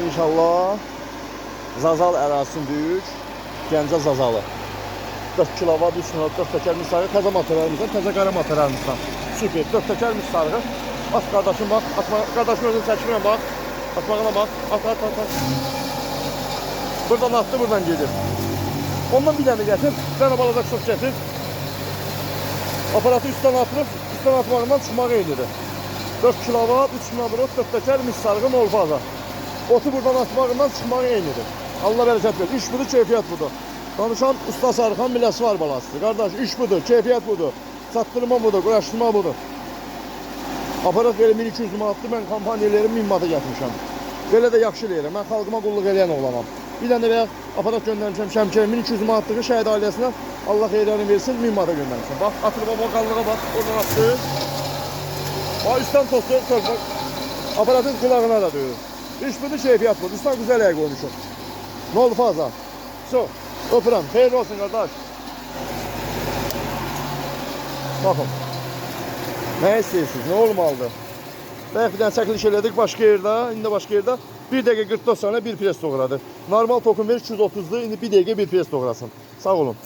inşallah. Zazal ərazisinin büyük. Gəncə Zazalı. 4 kilovat, 3 minut, 4 təkər misarı, təzə motorlarımızdan, təzə qara motorlarımızdan. Süper, 4 təkər misarı. At qardaşım bax, qardaşım özünü çəkmirəm bax. Atmağına bax, at. Buradan attı, buradan gedir. Ondan bir dənə gətir, bir dənə balaca çox gətir. Aparatı üstten atırıb, üstten atmağından çıxmağı eynidir. 4 kilovat, 3 minut, 4 təkər misarı, nol faza. Otu buradan atmağından çıxmağı eynidir. Allah bərəkət verir. İş budur, keyfiyyət budur. Danışan usta Sarıxan biləsi var balası. Qardaş, iş budur, keyfiyyət budur. Çatdırma budur, quraşdırma budur. Aparat verir 1200 manatdır, mən kampaniyalarım 1000 manata gətirmişəm. Belə də yaxşı eləyirəm, mən xalqıma qulluq eləyən oğlanam. Bir dənə və aparat göndərmişəm Şəmkirə 1200 manatlığı şəhid ailəsinə Allah xeyirlərini versin 1000 manata göndərmişəm. Bax, atır baba qallığa bax, oradan atdı. Bax, üstten tostu, aparatın qulağına da döyür. İş budur, keyfiyyət budur. Üstten güzel yer qoymuşum. Ne oldu fazla? So, öpürəm. Xeyirli olsun qardaş. Baxın. Nə istəyirsiniz? Nə olmalıdır? Bəyə bir dənə çəkiliş elədik başqa yerdə. İndi başqa yerdə 1 dəqiqə 44 saniyə bir pres doğradı. Normal tokum verir 230'dur. İndi 1 dəqiqə bir pres doğrasın. Sağ olun.